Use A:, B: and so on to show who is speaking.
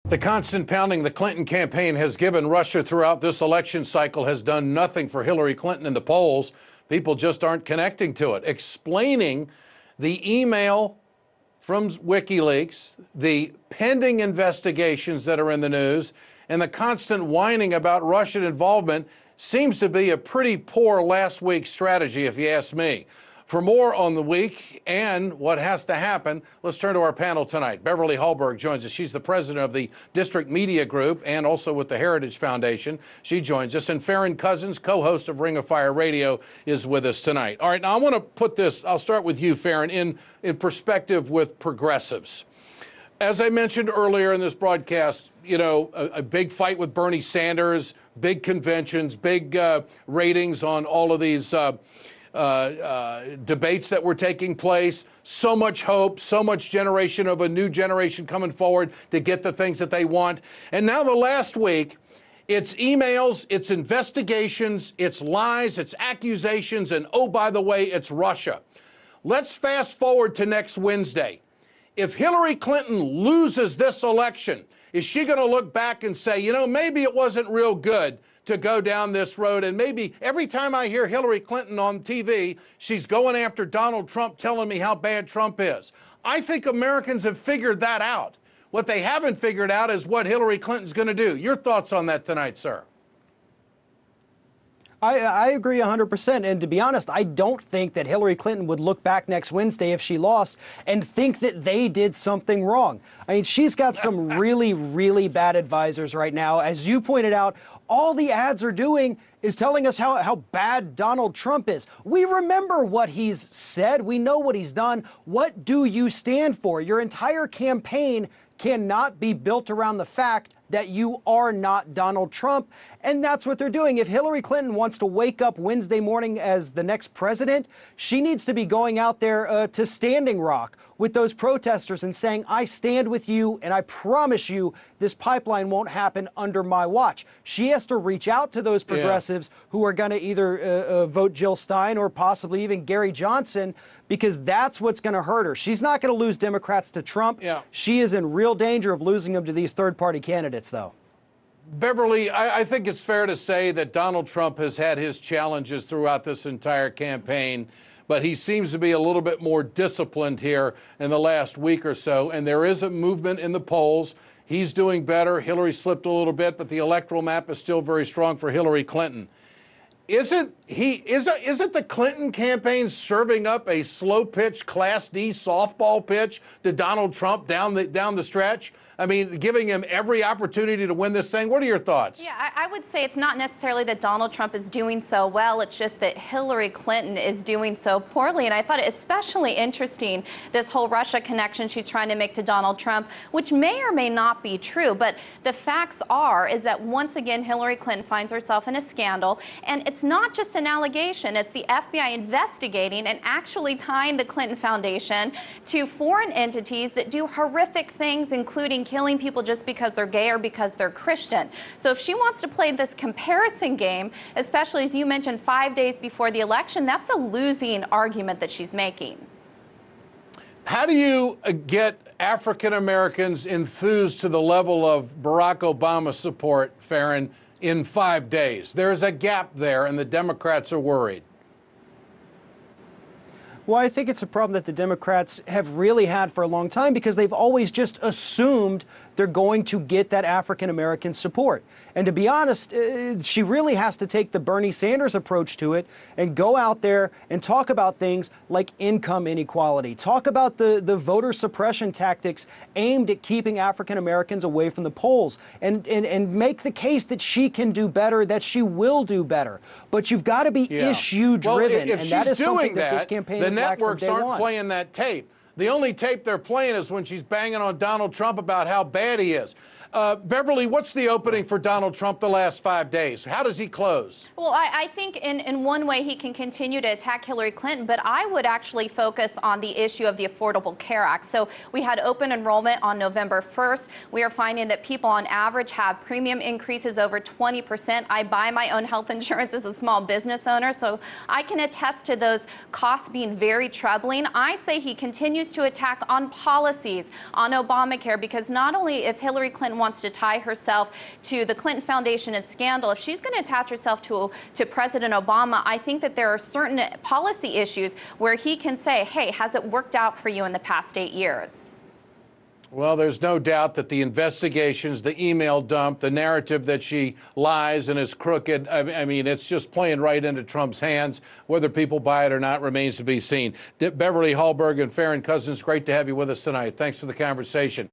A: The constant pounding the Clinton campaign has given Russia throughout this election cycle has done nothing for Hillary Clinton in the polls. People just aren't connecting to it. Explaining the email from WikiLeaks, the pending investigations that are in the news, and the constant whining about Russian involvement seems to be a pretty poor last week strategy, if you ask me. For more on the week and what has to happen, let's turn to our panel tonight. Beverly Hallberg joins us. She's the president of the District Media Group and also with the Heritage Foundation. She joins us. And Farron Cousins, co-host of Ring of Fire Radio, is with us tonight. All right, now I want to put this, I'll start with you, Farron, in perspective with progressives. As I mentioned earlier in this broadcast, you know, a big fight with Bernie Sanders, big conventions, big ratings on all of these debates that were taking place, so much hope, so much generation of a new generation coming forward to get the things that they want. And now the last week, it's emails, it's investigations, it's lies, it's accusations, and oh, by the way, it's Russia. Let's fast forward to next Wednesday. If Hillary Clinton loses this election, is she going to look back and say, you know, maybe it wasn't real good to go down this road, and maybe every time I hear Hillary Clinton on TV, she's going after Donald Trump, telling me how bad Trump is. I think Americans have figured that out. What they haven't figured out is what Hillary Clinton's going to do. Your thoughts on that tonight, sir?
B: I agree 100%. And to be honest, I don't think that Hillary Clinton would look back next Wednesday if she lost and think that they did something wrong. I mean, she's got some really, really bad advisors right now. As you pointed out, all the ads are doing is telling us how bad Donald Trump is. We remember what he's said. We know what he's done. What do you stand for? Your entire campaign cannot be built around the fact that you are not Donald Trump. And that's what they're doing. If Hillary Clinton wants to wake up Wednesday morning as the next president, she needs to be going out there to Standing Rock with those protesters and saying, I stand with you, and I promise you this pipeline won't happen under my watch. She has to reach out to those progressives who are going to either vote Jill Stein or possibly even Gary Johnson, because that's what's going to hurt her. She's not going to lose Democrats to Trump. She is in real danger of losing them to these third-party candidates, though.
A: Beverly, I think it's fair to say that Donald Trump has had his challenges throughout this entire campaign, but he seems to be a little bit more disciplined here in the last week or so, and there is a movement in the polls. He's doing better. Hillary slipped a little bit, but the electoral map is still very strong for Hillary Clinton. Isn't the Clinton campaign serving up a slow-pitch Class D softball pitch to Donald Trump down the stretch? I mean, giving him every opportunity to win this thing. What are your thoughts?
C: Yeah, I would say it's not necessarily that Donald Trump is doing so well. It's just that Hillary Clinton is doing so poorly. And I thought it especially interesting, this whole Russia connection she's trying to make to Donald Trump, which may or may not be true. But the facts is that once again, Hillary Clinton finds herself in a scandal. And it's not just an allegation. It's the FBI investigating and actually tying the Clinton Foundation to foreign entities that do horrific things, including killing people just because they're gay or because they're Christian. So if she wants to play this comparison game, especially as you mentioned 5 days before the election, that's a losing argument that she's making.
A: How do you get African Americans enthused to the level of Barack Obama support, Farron, in 5 days? There's a gap there, and the Democrats are worried.
B: Well, I think it's a problem that the Democrats have really had for a long time because they've always just assumed they're going to get that African-American support. And to be honest, she really has to take the Bernie Sanders approach to it and go out there and talk about things like income inequality, talk about the voter suppression tactics aimed at keeping African-Americans away from the polls, and make the case that she can do better, that she will do better. But you've got to be issue-driven,
A: and that is something that this
B: campaign
A: the networks aren't playing that tape. The only tape they're playing is when she's banging on Donald Trump about how bad he is. Beverly, what's the opening for Donald Trump the last 5 days? How does he close?
C: Well, I think in one way he can continue to attack Hillary Clinton, but I would actually focus on the issue of the Affordable Care Act. So we had open enrollment on November 1st. We are finding that people on average have premium increases over 20%. I buy my own health insurance as a small business owner, so I can attest to those costs being very troubling. I say he continues to attack on policies, on Obamacare, because not only if Hillary Clinton wants to tie herself to the Clinton Foundation and scandal, if she's going to attach herself to President Obama, I think that there are certain policy issues where he can say, hey, has it worked out for you in the past 8 years?
A: Well, there's no doubt that the investigations, the email dump, the narrative that she lies and is crooked, I mean, it's just playing right into Trump's hands. Whether people buy it or not remains to be seen. Beverly Hallberg and Farron Cousins, great to have you with us tonight. Thanks for the conversation.